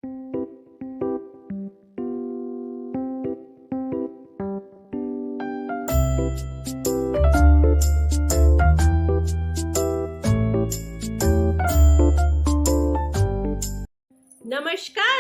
नमस्कार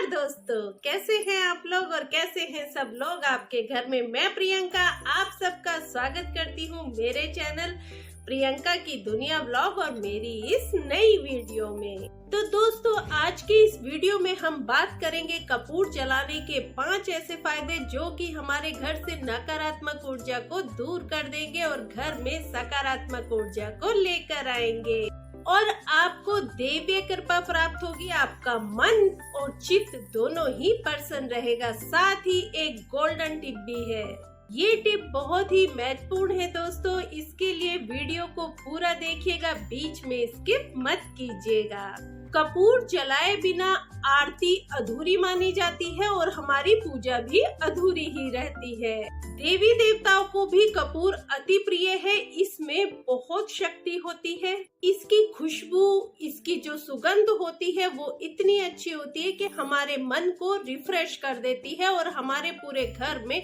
दोस्तों, कैसे हैं आप लोग और कैसे हैं सब लोग आपके घर में। मैं प्रियंका आप सबका स्वागत करती हूं मेरे चैनल प्रियंका की दुनिया व्लॉग और मेरी इस नई वीडियो में। तो दोस्तों, आज की इस वीडियो में हम बात करेंगे कपूर जलाने के 5 ऐसे फायदे जो कि हमारे घर से नकारात्मक ऊर्जा को दूर कर देंगे और घर में सकारात्मक ऊर्जा को लेकर आएंगे और आपको दैवीय कृपा प्राप्त होगी। आपका मन और चित्त दोनों ही प्रसन्न रहेगा। साथ ही एक गोल्डन टिप भी है। ये टिप बहुत ही महत्वपूर्ण है दोस्तों, इसके लिए वीडियो को पूरा देखिएगा, बीच में स्किप मत कीजिएगा। कपूर जलाए बिना आरती अधूरी मानी जाती है और हमारी पूजा भी अधूरी ही रहती है। देवी देवताओं को भी कपूर अति प्रिय है। इसमें बहुत शक्ति होती है। इसकी खुशबू, इसकी जो सुगंध होती है वो इतनी अच्छी होती है कि हमारे मन को रिफ्रेश कर देती है और हमारे पूरे घर में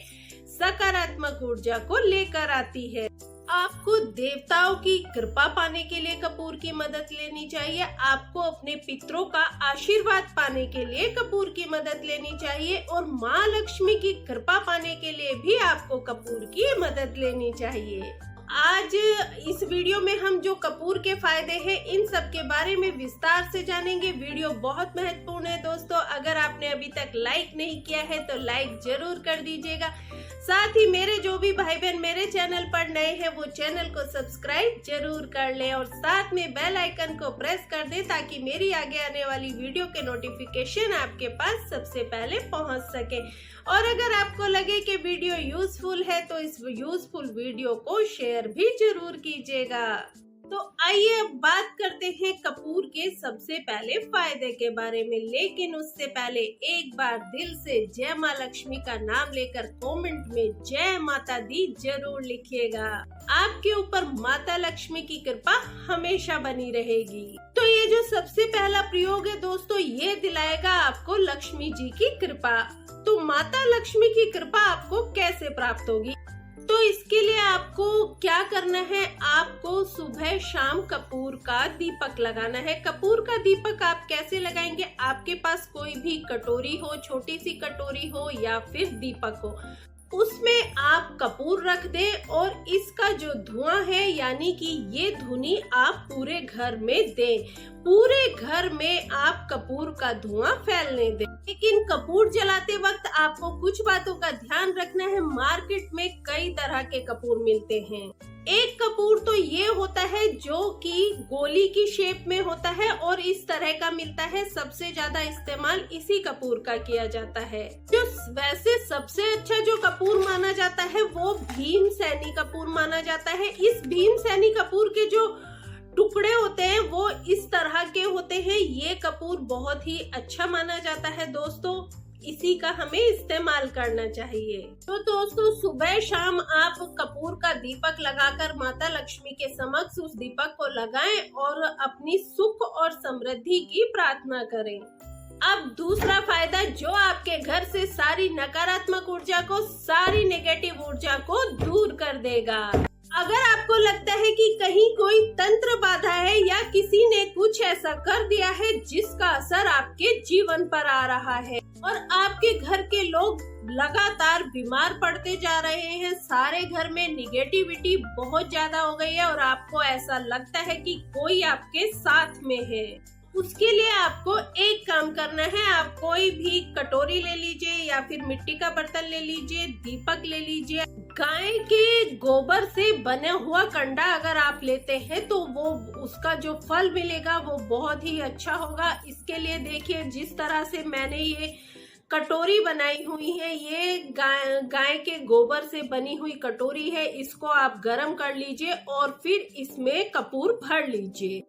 सकारात्मक ऊर्जा को लेकर आती है। आपको देवताओं की कृपा पाने के लिए कपूर की मदद लेनी चाहिए। आपको अपने पितरों का आशीर्वाद पाने के लिए कपूर की मदद लेनी चाहिए और माँ लक्ष्मी की कृपा पाने के लिए भी आपको कपूर की मदद लेनी चाहिए। आज इस वीडियो में हम जो कपूर के फायदे हैं इन सब के बारे में विस्तार से जानेंगे। वीडियो बहुत महत्वपूर्ण है दोस्तों। अगर आपने अभी तक लाइक नहीं किया है तो लाइक जरूर कर दीजिएगा। साथ ही मेरे जो भी भाई बहन मेरे चैनल पर नए हैं वो चैनल को सब्सक्राइब जरूर कर लें और साथ में बेल आइकन को प्रेस कर दें ताकि मेरी आगे आने वाली वीडियो के नोटिफिकेशन आपके पास सबसे पहले पहुंच सके। और अगर आपको लगे कि वीडियो यूजफुल है तो इस यूजफुल वीडियो को शेयर भी जरूर कीजिएगा। तो आइए अब बात करते हैं कपूर के सबसे पहले फायदे के बारे में, लेकिन उससे पहले एक बार दिल से जय माँ लक्ष्मी का नाम लेकर कमेंट में जय माता दी जरूर लिखिएगा। आपके ऊपर माता लक्ष्मी की कृपा हमेशा बनी रहेगी। तो ये जो सबसे पहला प्रयोग है दोस्तों, ये दिलाएगा आपको लक्ष्मी जी की कृपा। तो माता लक्ष्मी की कृपा आपको कैसे प्राप्त होगी? तो इसके लिए आपको क्या करना है, आपको सुबह शाम कपूर का दीपक लगाना है। कपूर का दीपक आप कैसे लगाएंगे? आपके पास कोई भी कटोरी हो, छोटी सी कटोरी हो या फिर दीपक हो, उसमें आप कपूर रख दें और इसका जो धुआं है यानी कि ये धुनी आप पूरे घर में दें। पूरे घर में आप कपूर का धुआं फैलने दें। लेकिन कपूर जलाते वक्त आपको कुछ बातों का ध्यान रखना है। मार्केट में कई तरह के कपूर मिलते हैं। एक कपूर तो ये होता है जो कि गोली की शेप में होता है और इस तरह का मिलता है। सबसे ज्यादा इस्तेमाल इसी कपूर का किया जाता है। जो वैसे सबसे अच्छा जो कपूर माना जाता है वो भीमसेनी कपूर माना जाता है। इस भीमसेनी कपूर के जो टुकड़े होते हैं वो इस तरह के होते हैं। ये कपूर बहुत ही अच्छा माना जाता है दोस्तों, इसी का हमें इस्तेमाल करना चाहिए। तो दोस्तों, सुबह शाम आप कपूर का दीपक लगाकर माता लक्ष्मी के समक्ष उस दीपक को लगाएं और अपनी सुख और समृद्धि की प्रार्थना करें। अब दूसरा फायदा जो आपके घर से सारी नकारात्मक ऊर्जा को, सारी नेगेटिव ऊर्जा को दूर कर देगा। अगर आपको लगता है कि कहीं कोई तंत्र बाधा है या किसी ने कुछ ऐसा कर दिया है जिसका असर आपके जीवन पर आ रहा है और आपके घर के लोग लगातार बीमार पड़ते जा रहे हैं, सारे घर में निगेटिविटी बहुत ज्यादा हो गई है और आपको ऐसा लगता है कि कोई आपके साथ में है, उसके लिए आपको एक काम करना है। आप कोई भी कटोरी ले लीजिए या फिर मिट्टी का बर्तन ले लीजिए, दीपक ले लीजिए। गाय के गोबर से बना हुआ कंडा अगर आप लेते हैं तो वो उसका जो फल मिलेगा वो बहुत ही अच्छा होगा। इसके लिए देखिए जिस तरह से मैंने ये कटोरी बनाई हुई है, ये गाय के गोबर से बनी हुई कटोरी है। इसको आप गर्म कर लीजिए और फिर इसमें कपूर भर लीजिए।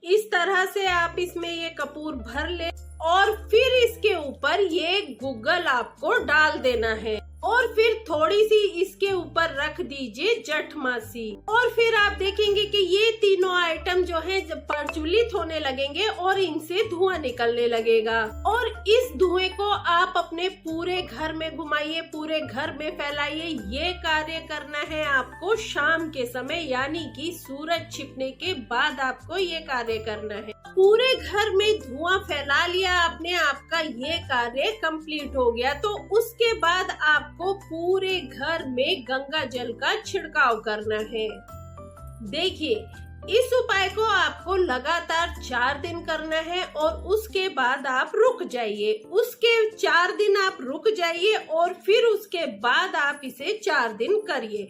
इस तरह से आप इसमें ये कपूर भर ले और फिर इसके ऊपर ये गुग्गल आपको डाल देना है और फिर थोड़ी सी इसके ऊपर रख दीजिए जठमासी। और फिर आप देखेंगे कि ये तीनों आइटम जो है प्रज्वलित होने लगेंगे और इनसे धुआं निकलने लगेगा। और इस धुएं को आप अपने पूरे घर में घुमाइए, पूरे घर में फैलाइए। ये कार्य करना है आपको शाम के समय, यानी कि सूरज छिपने के बाद आपको ये कार्य करना है। पूरे घर में धुआं फैला लिया आपने, आपका ये कार्य कंप्लीट हो गया। तो उसके बाद आपको पूरे घर में गंगा जल का छिड़काव करना है। देखिए, इस उपाय को आपको लगातार 4 दिन करना है और उसके बाद आप रुक जाइए। उसके 4 दिन आप रुक जाइए और फिर उसके बाद आप इसे 4 दिन करिए।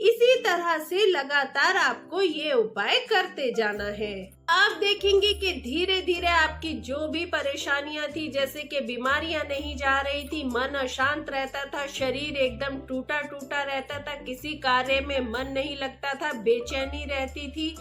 इसी तरह से लगातार आपको ये उपाय करते जाना है। आप देखेंगे कि धीरे धीरे आपकी जो भी परेशानियां थी, जैसे कि बीमारियां नहीं जा रही थी, मन अशांत रहता था, शरीर एकदम टूटा टूटा रहता था, किसी कार्य में मन नहीं लगता था, बेचैनी रहती थी,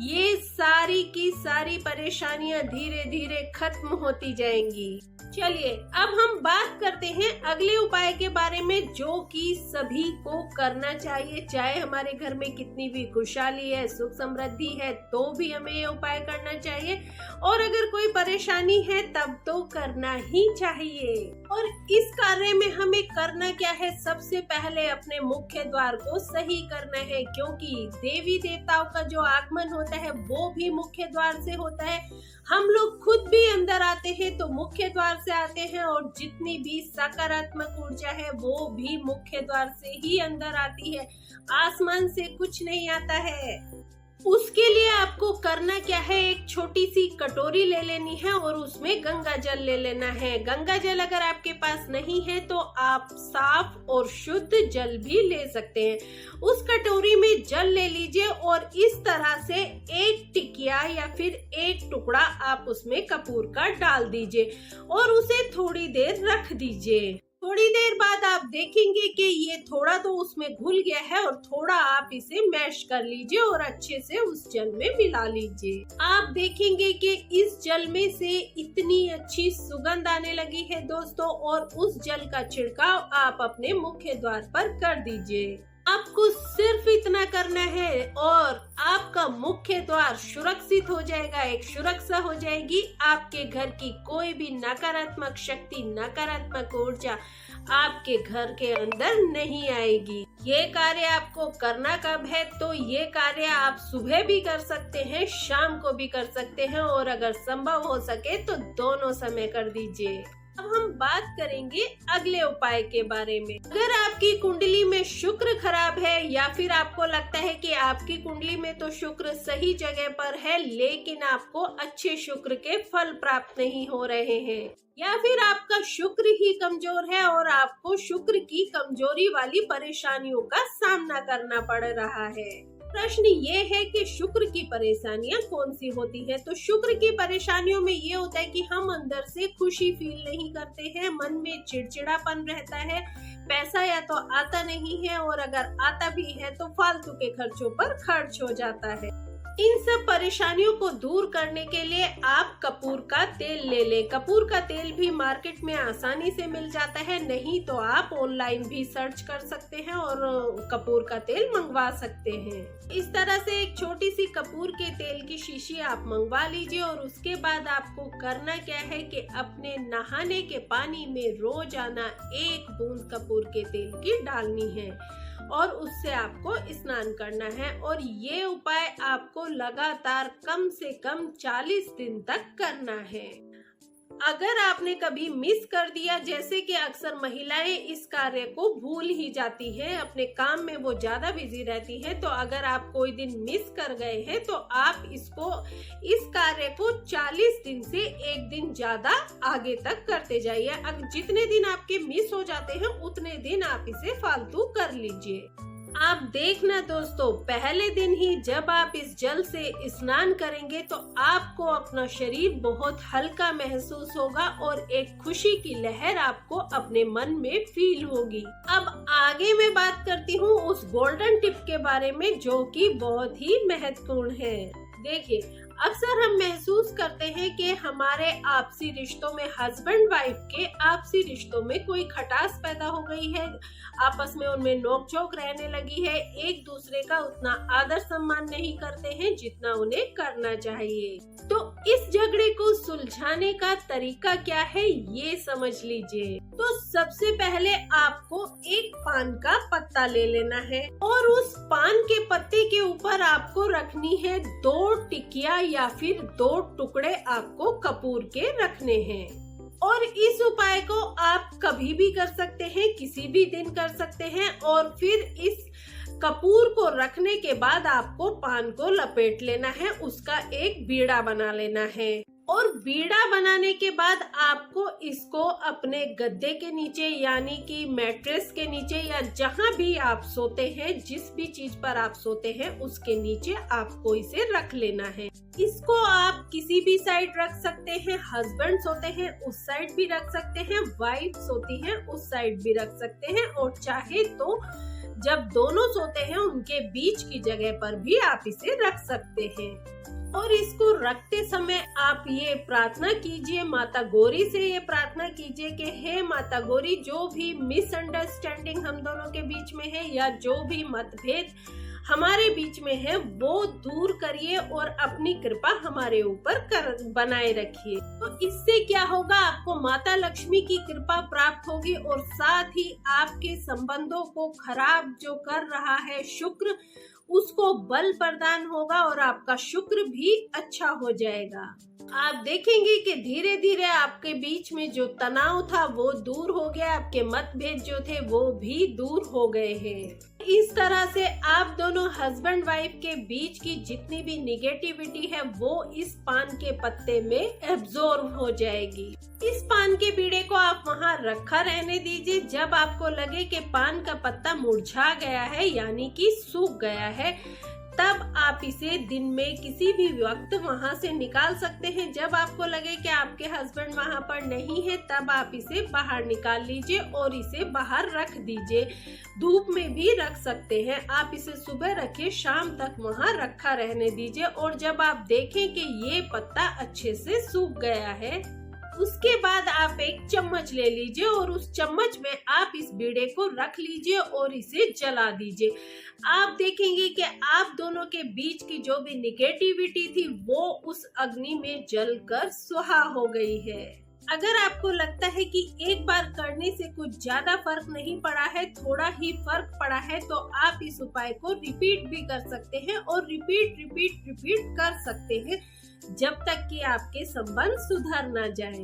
ये सारी की सारी परेशानियां धीरे धीरे खत्म होती जाएंगी। चलिए अब हम बात करते हैं अगले उपाय के बारे में, जो कि सभी को करना चाहिए। चाहे हमारे घर में कितनी भी खुशहाली है, सुख समृद्धि है, तो भी हमें ये उपाय करना चाहिए। और अगर कोई परेशानी है तब तो करना ही चाहिए। और इस कार्य में हमें करना क्या है, सबसे पहले अपने मुख्य द्वार को सही करना है, क्योंकि देवी देवताओं का जो आगमन होता है वो भी मुख्य द्वार से होता है। हम लोग खुद भी अंदर आते हैं तो मुख्य द्वार से आते हैं, और जितनी भी सकारात्मक ऊर्जा है वो भी मुख्य द्वार से ही अंदर आती है। आसमान से कुछ नहीं आता है। उसके लिए आपको करना क्या है, एक छोटी सी कटोरी ले लेनी है और उसमें गंगा जल ले लेना है। गंगा जल अगर आपके पास नहीं है तो आप साफ और शुद्ध जल भी ले सकते हैं। उस कटोरी में जल ले लीजिए और इस तरह से एक टिकिया या फिर एक टुकड़ा आप उसमें कपूर का डाल दीजिए और उसे थोड़ी देर रख दीजिए। थोड़ी देर बाद आप देखेंगे कि ये थोड़ा तो उसमें घुल गया है और थोड़ा आप इसे मैश कर लीजिए और अच्छे से उस जल में मिला लीजिए। आप देखेंगे कि इस जल में से इतनी अच्छी सुगंध आने लगी है दोस्तों, और उस जल का छिड़काव आप अपने मुख्य द्वार पर कर दीजिए। आपको सिर्फ इतना करना है और आपका मुख्य द्वार सुरक्षित हो जाएगा, एक सुरक्षा हो जाएगी। आपके घर की कोई भी नकारात्मक शक्ति, नकारात्मक ऊर्जा आपके घर के अंदर नहीं आएगी। ये कार्य आपको करना कब है, तो ये कार्य आप सुबह भी कर सकते हैं, शाम को भी कर सकते हैं, और अगर संभव हो सके तो दोनों समय कर दीजिए। अब हम बात करेंगे अगले उपाय के बारे में। अगर आपकी कुंडली में शुक्र खराब है, या फिर आपको लगता है कि आपकी कुंडली में तो शुक्र सही जगह पर है लेकिन आपको अच्छे शुक्र के फल प्राप्त नहीं हो रहे हैं, या फिर आपका शुक्र ही कमजोर है और आपको शुक्र की कमजोरी वाली परेशानियों का सामना करना पड़ रहा है। प्रश्न ये है कि शुक्र की परेशानियां कौन सी होती है। तो शुक्र की परेशानियों में ये होता है कि हम अंदर से खुशी फील नहीं करते हैं, मन में चिड़चिड़ापन रहता है, पैसा या तो आता नहीं है, और अगर आता भी है तो फालतू के खर्चों पर खर्च हो जाता है। इन सब परेशानियों को दूर करने के लिए आप कपूर का तेल ले लें। कपूर का तेल भी मार्केट में आसानी से मिल जाता है, नहीं तो आप ऑनलाइन भी सर्च कर सकते हैं और कपूर का तेल मंगवा सकते हैं। इस तरह से एक छोटी सी कपूर के तेल की शीशी आप मंगवा लीजिए, और उसके बाद आपको करना क्या है कि अपने नहाने के पानी में रोजाना 1 बूंद कपूर के तेल की डालनी है और उससे आपको स्नान करना है। और ये उपाय आपको लगातार कम से कम 40 दिन तक करना है। अगर आपने कभी मिस कर दिया, जैसे कि अक्सर महिलाएं इस कार्य को भूल ही जाती हैं, अपने काम में वो ज्यादा बिजी रहती हैं, तो अगर आप कोई दिन मिस कर गए हैं तो आप इस कार्य को 40 दिन से 1 दिन ज्यादा आगे तक करते जाइए। अब जितने दिन आपके मिस हो जाते हैं उतने दिन आप इसे फालतू कर लीजिए। आप देखना दोस्तों, पहले दिन ही जब आप इस जल से स्नान करेंगे तो आपको अपना शरीर बहुत हल्का महसूस होगा और एक खुशी की लहर आपको अपने मन में फील होगी। अब आगे मैं बात करती हूँ उस गोल्डन टिप के बारे में, जो कि बहुत ही महत्वपूर्ण है। देखिए, अक्सर हम महसूस करते हैं कि हमारे आपसी रिश्तों में, हस्बैंड वाइफ के आपसी रिश्तों में कोई खटास पैदा हो गई है, आपस में उनमें नोक-झोंक रहने लगी है, एक दूसरे का उतना आदर सम्मान नहीं करते हैं जितना उन्हें करना चाहिए। तो इस झगड़े को सुलझाने का तरीका क्या है, ये समझ लीजिए। तो सबसे पहले आपको एक पान का पत्ता ले लेना है और उस पान के पत्ते के ऊपर आपको रखनी है 2 टिकिया या फिर 2 टुकड़े आपको कपूर के रखने हैं। और इस उपाय को आप कभी भी कर सकते हैं, किसी भी दिन कर सकते हैं। और फिर इस कपूर को रखने के बाद आपको पान को लपेट लेना है, उसका एक बीड़ा बना लेना है। और बीड़ा बनाने के बाद आपको इसको अपने गद्दे के नीचे यानी कि मैट्रेस के नीचे या जहां भी आप सोते हैं, जिस भी चीज पर आप सोते हैं उसके नीचे आपको इसे रख लेना है। इसको आप किसी भी साइड रख सकते हैं, हस्बैंड सोते हैं उस साइड भी रख सकते हैं, वाइफ सोती है उस साइड भी रख सकते हैं, और चाहे तो जब दोनों सोते हैं उनके बीच की जगह पर भी आप इसे रख सकते हैं। और इसको रखते समय आप ये प्रार्थना कीजिए, माता गौरी से ये प्रार्थना कीजिए कि हे माता गौरी, जो भी मिसअंडरस्टैंडिंग हम दोनों के बीच में है या जो भी मतभेद हमारे बीच में है वो दूर करिए और अपनी कृपा हमारे ऊपर बनाए रखिए। तो इससे क्या होगा, आपको माता लक्ष्मी की कृपा प्राप्त होगी और साथ ही आपके संबंधों को खराब जो कर रहा है शुक्र, उसको बल प्रदान होगा और आपका शुक्र भी अच्छा हो जाएगा। आप देखेंगे कि धीरे धीरे आपके बीच में जो तनाव था वो दूर हो गया, आपके मतभेद जो थे वो भी दूर हो गए हैं। इस तरह से आप दोनों हस्बैंड वाइफ के बीच की जितनी भी निगेटिविटी है वो इस पान के पत्ते में एब्जॉर्ब हो जाएगी। इस पान के बीड़े को आप वहाँ रखा रहने दीजिए। जब आपको लगे कि पान का पत्ता मुरझा गया है यानी कि सूख गया है, तब आप इसे दिन में किसी भी वक्त वहां से निकाल सकते हैं। जब आपको लगे कि आपके हस्बैंड वहां पर नहीं है, तब आप इसे बाहर निकाल लीजिए और इसे बाहर रख दीजिए। धूप में भी रख सकते हैं आप, इसे सुबह रखिए, शाम तक वहां रखा रहने दीजिए। और जब आप देखें कि ये पत्ता अच्छे से सूख गया है, उसके बाद आप एक चम्मच ले लीजिए और उस चम्मच में आप इस बीड़े को रख लीजिए और इसे जला दीजिए। आप देखेंगे कि आप दोनों के बीच की जो भी निगेटिविटी थी वो उस अग्नि में जलकर सुहा हो गई है। अगर आपको लगता है कि एक बार करने से कुछ ज्यादा फर्क नहीं पड़ा है, थोड़ा ही फर्क पड़ा है, तो आप इस उपाय को रिपीट भी कर सकते हैं और रिपीट कर सकते हैं जब तक कि आपके संबंध सुधर ना जाए।